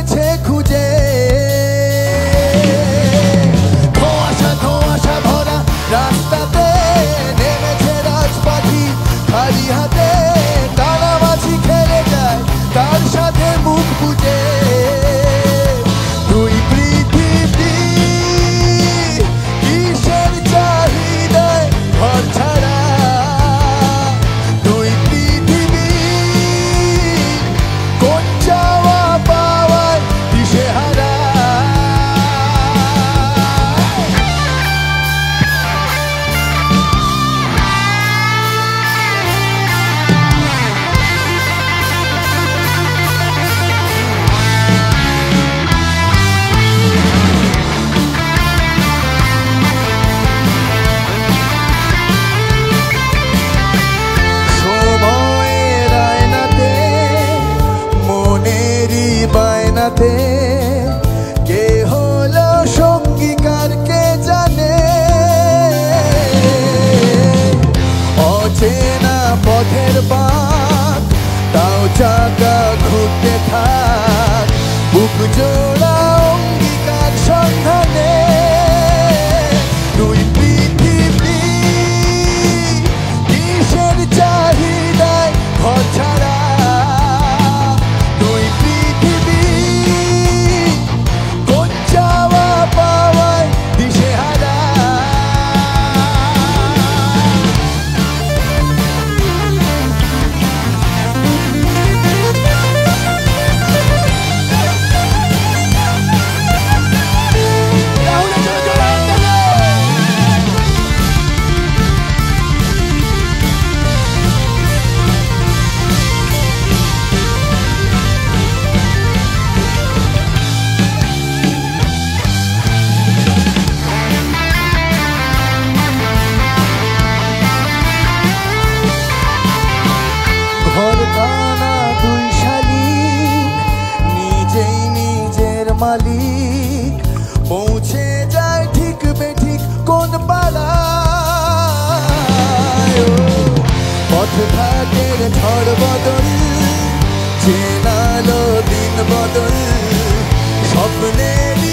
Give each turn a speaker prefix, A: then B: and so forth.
A: চলেছে খুঁজে ধোঁয়াশা ধোঁয়াশা ভরা রাস্তাতে নেমেছে রাজপাখি খালি হাতে কানামাছি খেলে যায় তার সাথে মুখ বুঝে দুই পৃথিবী কিসের চাহিদায় ঘর ছাড়া দুই পৃথিবী কোন চাওয়া পাওয়ার দিশেহারা বায়নাতে কে হলো সঙ্গীকার কে জানে অচেনা পথের বাঁক তাও চাকা ঘুরতে থাক বুক জোড়া অঙ্গীকার সন্ধানে দুই পৃথিবী কিসের চাহিদায় ঘর ছাড়া ঘরখানা দুই শালিক নিজেই নিজের মালিক পৌঁছে যায় ঠিক বেঠিক কোন পাড়ায় পথ ঘাটের ঝড় বদল চেনালো দিন বদল স্বপ্নের